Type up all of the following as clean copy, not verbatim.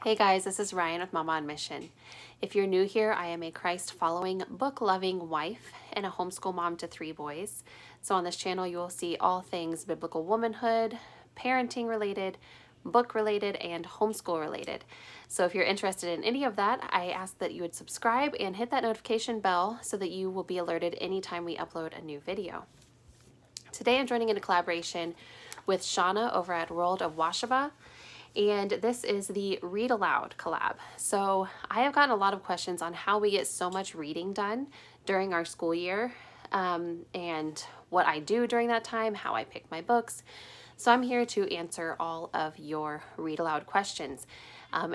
Hey guys, this is Ryan with Momma on Mission. If you're new here, I am a Christ-following, book-loving wife and a homeschool mom to 3 boys. So on this channel, you will see all things biblical womanhood, parenting related, book related, and homeschool related. So if you're interested in any of that, I ask that you would subscribe and hit that notification bell so that you will be alerted anytime we upload a new video. Today I'm joining in a collaboration with Shawna over at World of Washaba. And this is the Read Aloud collab. So I have gotten a lot of questions on how we get so much reading done during our school year, and what I do during that time, how I pick my books. So I'm here to answer all of your Read Aloud questions.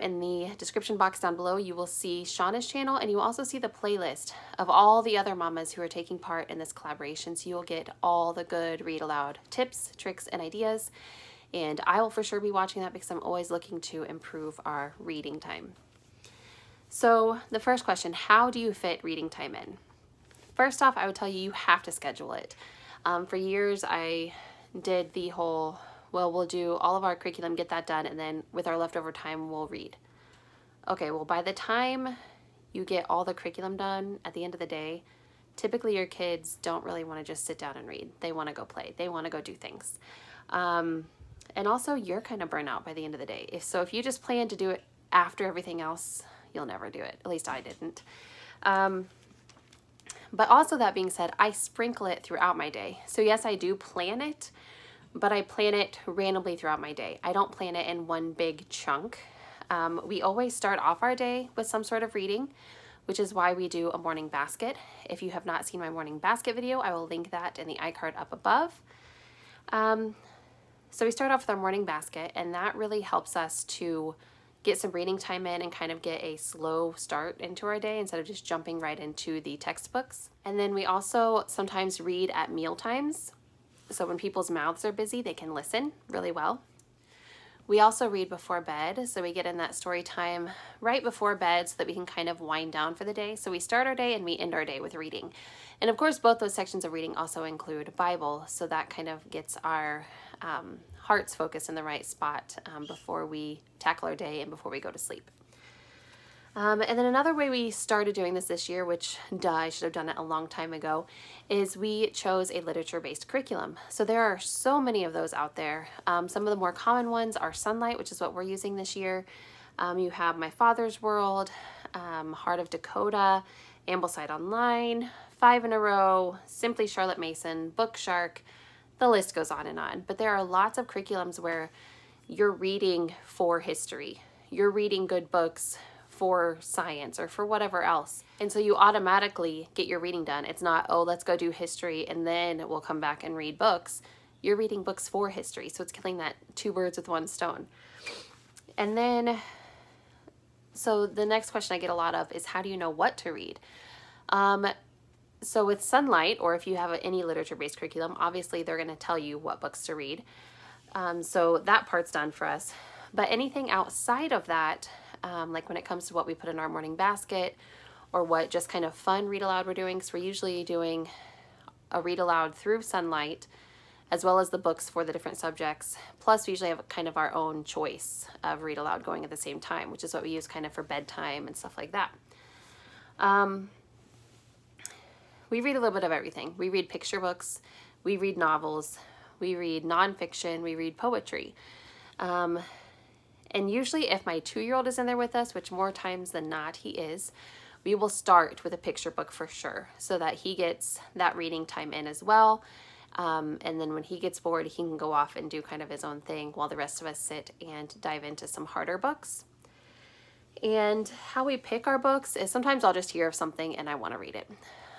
In the description box down below, you will see Shawna's channel, and you will also see the playlist of all the other mamas who are taking part in this collaboration. So you'll get all the good Read Aloud tips, tricks, and ideas. And I will for sure be watching that because I'm always looking to improve our reading time. So the first question, how do you fit reading time in? First off, I would tell you, you have to schedule it. For years, I did the whole, well, we'll do all of our curriculum, get that done, and then with our leftover time, we'll read. Okay, well, by the time you get all the curriculum done at the end of the day, typically your kids don't really want to just sit down and read. They want to go play. They want to go do things. And also, you're kind of burnt out by the end of the day. If you just plan to do it after everything else, you'll never do it. At least I didn't. But also, that being said, I sprinkle it throughout my day. So yes, I do plan it, but I plan it randomly throughout my day. I don't plan it in one big chunk. We always start off our day with some sort of reading, which is why we do a morning basket. If you have not seen my morning basket video, I will link that in the iCard up above. So we start off with our morning basket, and that really helps us to get some reading time in and kind of get a slow start into our day instead of just jumping right into the textbooks. And then we also sometimes read at meal times. So when people's mouths are busy, they can listen really well. We also read before bed, so we get in that story time right before bed so that we can kind of wind down for the day. So we start our day and we end our day with reading. And of course, both those sections of reading also include Bible, so that kind of gets our hearts focused in the right spot before we tackle our day and before we go to sleep. And then another way we started doing this year, which I should have done it a long time ago, is we chose a literature-based curriculum. So there are so many of those out there. Some of the more common ones are Sunlight, which is what we're using this year. You have My Father's World, Heart of Dakota, Ambleside Online, 5 in a Row, Simply Charlotte Mason, Book Shark. The list goes on and on. But there are lots of curriculums where you're reading for history. You're reading good books for science or for whatever else. And so you automatically get your reading done. It's not, oh, let's go do history and then we'll come back and read books. You're reading books for history. So it's killing that 2 birds with 1 stone. And then, so the next question I get a lot of is, how do you know what to read? So with Sunlight, or if you have any literature-based curriculum, obviously they're going to tell you what books to read. So that part's done for us. But anything outside of that, like when it comes to what we put in our morning basket, or what just kind of fun read aloud we're doing, so we're usually doing a read aloud through Sunlight, as well as the books for the different subjects. Plus we usually have kind of our own choice of read aloud going at the same time, which is what we use kind of for bedtime and stuff like that. We read a little bit of everything. We read picture books, we read novels, we read nonfiction, we read poetry. And usually if my 2-year-old is in there with us, which more times than not he is, we will start with a picture book for sure, so that he gets that reading time in as well. And then when he gets bored, he can go off and do kind of his own thing while the rest of us sit and dive into some harder books. And how we pick our books is sometimes I'll just hear of something and I want to read it.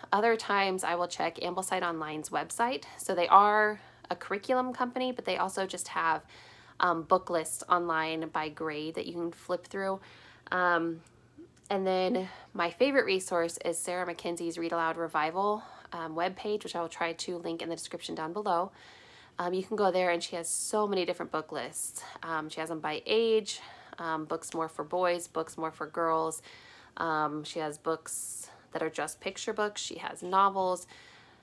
Other times I will check Ambleside Online's website. So they are a curriculum company, but they also just have book lists online by grade that you can flip through. And then my favorite resource is Sarah McKenzie's Read Aloud Revival webpage, which I will try to link in the description down below. You can go there and she has so many different book lists. She has them by age, books more for boys, books more for girls. She has books that are just picture books. She has novels.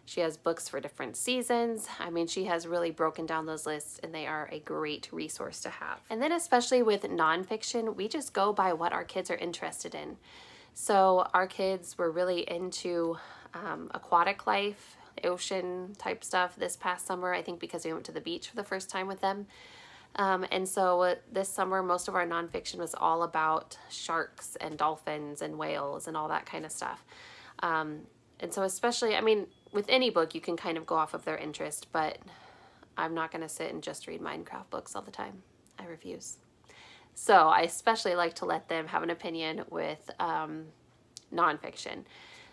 She has books for different seasons. I mean, she has really broken down those lists, and they are a great resource to have. And then especially with nonfiction, we just go by what our kids are interested in. So our kids were really into aquatic life, ocean type stuff this past summer, I think because we went to the beach for the first time with them. And so this summer, most of our nonfiction was all about sharks and dolphins and whales and all that kind of stuff. And so especially, I mean, with any book, you can kind of go off of their interest, but I'm not going to sit and just read Minecraft books all the time. I refuse. So I especially like to let them have an opinion with nonfiction.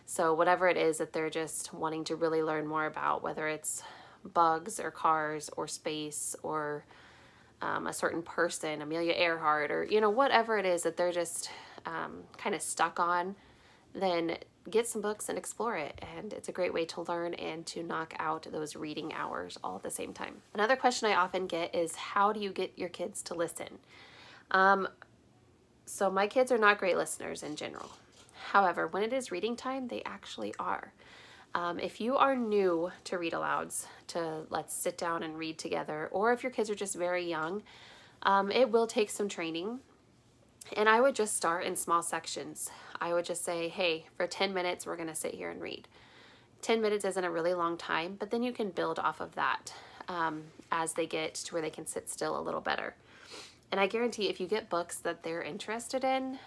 So whatever it is that they're just wanting to really learn more about, whether it's bugs or cars or space or a certain person, Amelia Earhart, or, you know, whatever it is that they're just kind of stuck on, then get some books and explore it. And it's a great way to learn and to knock out those reading hours all at the same time. Another question I often get is, how do you get your kids to listen? So my kids are not great listeners in general. However, when it is reading time, they actually are. If you are new to read alouds, to let's sit down and read together, or if your kids are just very young, it will take some training. And I would just start in small sections. I would just say, hey, for 10 minutes, we're going to sit here and read. 10 minutes isn't a really long time, but then you can build off of that as they get to where they can sit still a little better. And I guarantee if you get books that they're interested in,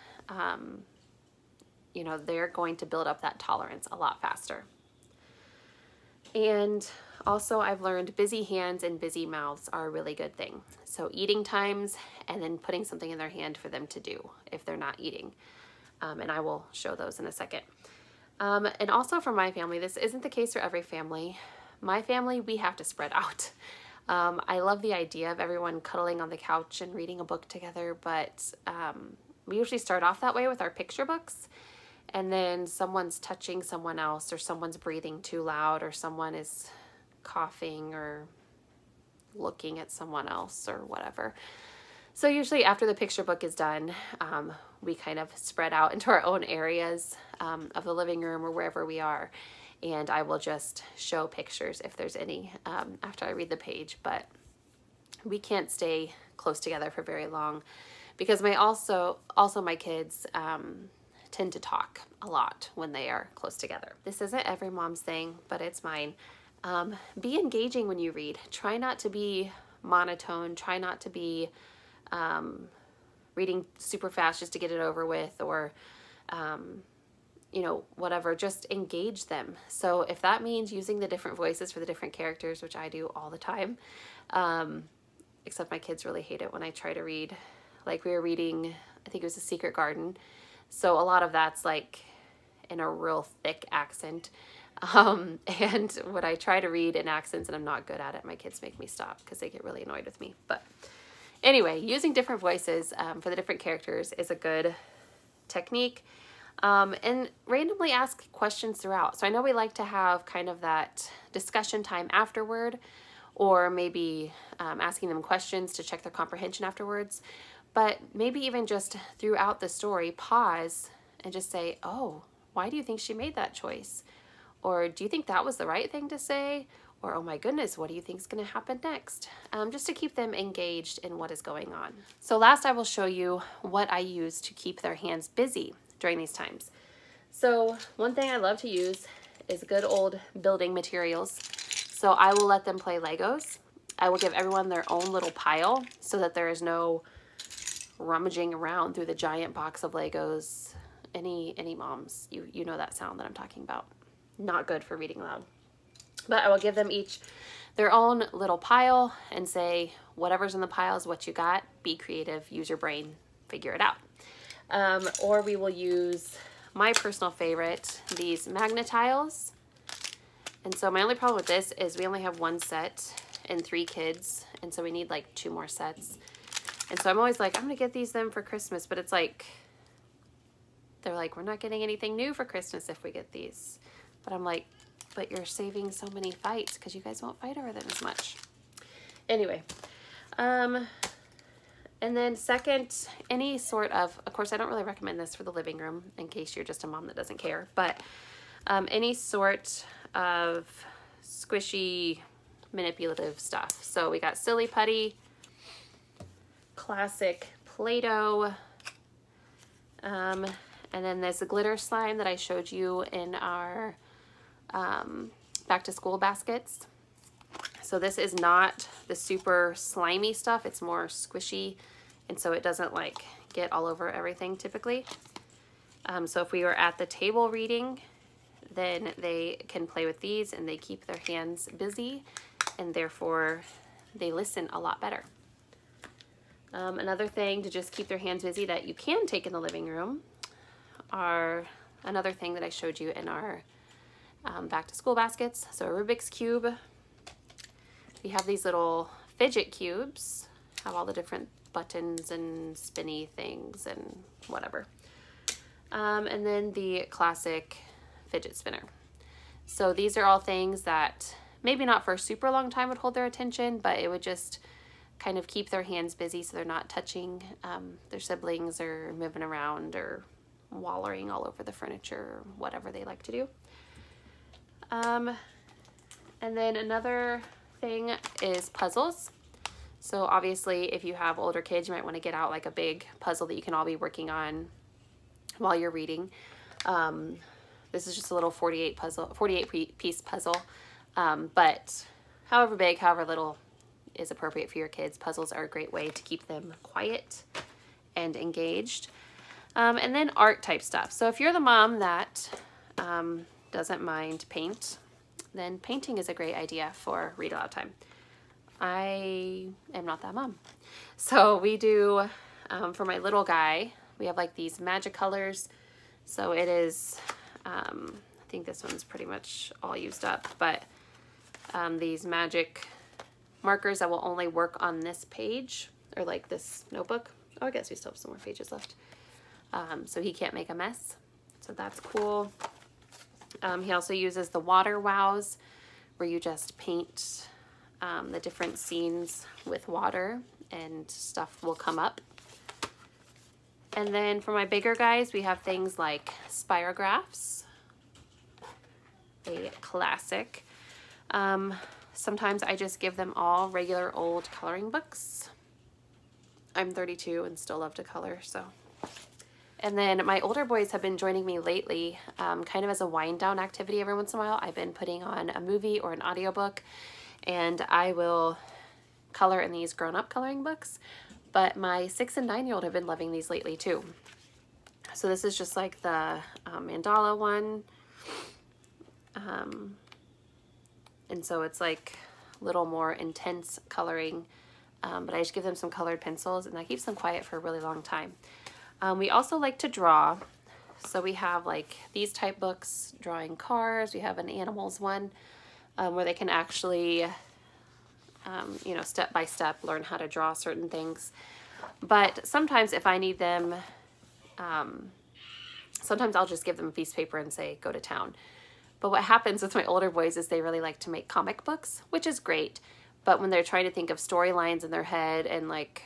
you know, they're going to build up that tolerance a lot faster. And also I've learned busy hands and busy mouths are a really good thing. So eating times and then putting something in their hand for them to do if they're not eating. And I will show those in a second. And also for my family, this isn't the case for every family. My family, we have to spread out. I love the idea of everyone cuddling on the couch and reading a book together, but we usually start off that way with our picture books. And then someone's touching someone else, or someone's breathing too loud, or someone is coughing or looking at someone else or whatever. So usually after the picture book is done, we kind of spread out into our own areas of the living room or wherever we are. And I will just show pictures if there's any after I read the page. But we can't stay close together for very long because my kids tend to talk a lot when they are close together. This isn't every mom's thing, but it's mine. Be engaging when you read. Try not to be monotone. Try not to be reading super fast just to get it over with, or you know, whatever. Just engage them. So if that means using the different voices for the different characters, which I do all the time, except my kids really hate it when I try to read. Like we were reading, I think it was A Secret Garden. So a lot of that's like in a real thick accent. And when I try to read in accents and I'm not good at it, my kids make me stop because they get really annoyed with me. But anyway, using different voices for the different characters is a good technique. And randomly ask questions throughout. So I know we like to have kind of that discussion time afterward, or maybe asking them questions to check their comprehension afterwards. But maybe even just throughout the story, pause and just say, oh, why do you think she made that choice? Or do you think that was the right thing to say? Or, oh my goodness, what do you think is going to happen next? Just to keep them engaged in what is going on. So last I will show you what I use to keep their hands busy during these times. So one thing I love to use is good old building materials. So I will let them play Legos. I will give everyone their own little pile so that there is no rummaging around through the giant box of Legos. Any moms, you know that sound that I'm talking about. Not good for reading aloud. But I will give them each their own little pile and say, whatever's in the pile is what you got. Be creative, use your brain, figure it out. Or we will use my personal favorite, these magnet tiles. And so my only problem with this is we only have one set and 3 kids. And so we need like 2 more sets. And so I'm always like, I'm going to get them for Christmas. But it's like, they're like, we're not getting anything new for Christmas if we get these. But I'm like, but you're saving so many fights because you guys won't fight over them as much. Anyway. And then second, any sort of course, I don't really recommend this for the living room in case you're just a mom that doesn't care. But any sort of squishy, manipulative stuff. So we got Silly Putty, classic Play-Doh, and then there's the glitter slime that I showed you in our back to school baskets. So this is not the super slimy stuff, it's more squishy, and so it doesn't like get all over everything typically. So if we were at the table reading, then they can play with these and they keep their hands busy, and therefore they listen a lot better. Another thing to just keep their hands busy that you can take in the living room are another thing that I showed you in our back to school baskets. So a Rubik's Cube. We have these little fidget cubes, have all the different buttons and spinny things and whatever. And then the classic fidget spinner. So these are all things that maybe not for a super long time would hold their attention, but it would just kind of keep their hands busy so they're not touching their siblings or moving around or wallowing all over the furniture or whatever they like to do. And then another thing is puzzles. So obviously if you have older kids, you might want to get out like a big puzzle that you can all be working on while you're reading. This is just a little 48 piece puzzle, but however big, however little is appropriate for your kids. Puzzles are a great way to keep them quiet and engaged. And then art type stuff. So if you're the mom that doesn't mind paint, then painting is a great idea for read aloud time. I am not that mom. So we do, for my little guy, we have like these magic colors. So it is, I think this one's pretty much all used up, but these magic markers that will only work on this page or like this notebook. Oh, I guess we still have some more pages left. So he can't make a mess. So that's cool. He also uses the water wows where you just paint the different scenes with water and stuff will come up. And then for my bigger guys, we have things like spirographs, a classic. Sometimes I just give them all regular old coloring books. I'm 32 and still love to color, so. And then my older boys have been joining me lately, kind of as a wind down activity every once in a while. I've been putting on a movie or an audiobook, and I will color in these grown-up coloring books. But my 6- and 9-year-old have been loving these lately too. So this is just like the mandala one. And so it's like a little more intense coloring, but I just give them some colored pencils and that keeps them quiet for a really long time. We also like to draw. So we have like these type books, drawing cars. We have an animals one where they can actually, you know, step by step learn how to draw certain things. But sometimes if I need them, sometimes I'll just give them a piece of paper and say, go to town. But what happens with my older boys is they really like to make comic books, which is great. But when they're trying to think of storylines in their head and like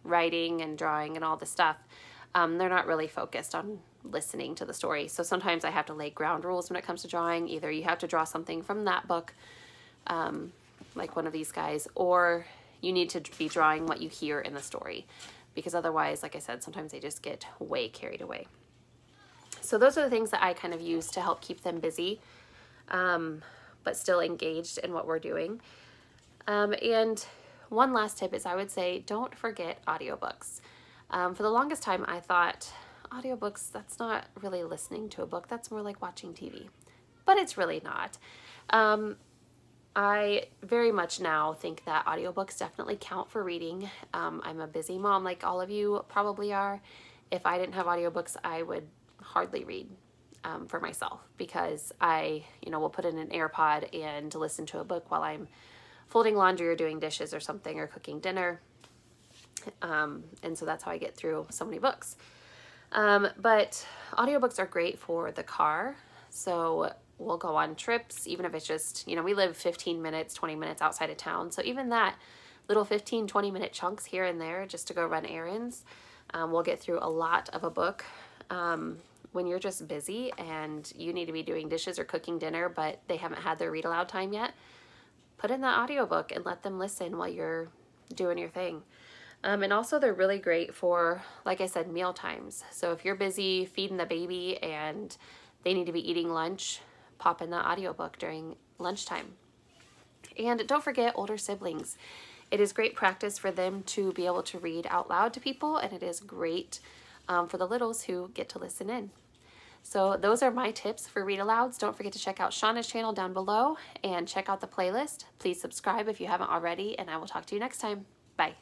writing and drawing and all this stuff, they're not really focused on listening to the story. So sometimes I have to lay ground rules when it comes to drawing. Either you have to draw something from that book, like one of these guys, or you need to be drawing what you hear in the story. Because otherwise, like I said, sometimes they just get way carried away. So those are the things that I kind of use to help keep them busy, but still engaged in what we're doing. And one last tip is I would say, don't forget audiobooks. For the longest time, I thought audiobooks, that's not really listening to a book. That's more like watching TV, but it's really not. I very much now think that audiobooks definitely count for reading. I'm a busy mom like all of you probably are. If I didn't have audiobooks, I would hardly read for myself because I, you know, will put in an AirPod and listen to a book while I'm folding laundry or doing dishes or something or cooking dinner. And so that's how I get through so many books. But audiobooks are great for the car. So we'll go on trips, even if it's just, you know, we live 15 minutes, 20 minutes outside of town. So even that little 15, 20-minute chunks here and there just to go run errands, we'll get through a lot of a book. when you're just busy and you need to be doing dishes or cooking dinner, but they haven't had their read aloud time yet, put in the audiobook and let them listen while you're doing your thing. And also they're really great for, like I said, meal times. So if you're busy feeding the baby and they need to be eating lunch, pop in the audiobook during lunchtime. And don't forget older siblings. It is great practice for them to be able to read out loud to people, and it is great for the littles who get to listen in. So those are my tips for read alouds. Don't forget to check out Shawna's channel down below and check out the playlist. Please subscribe if you haven't already, and I will talk to you next time. Bye.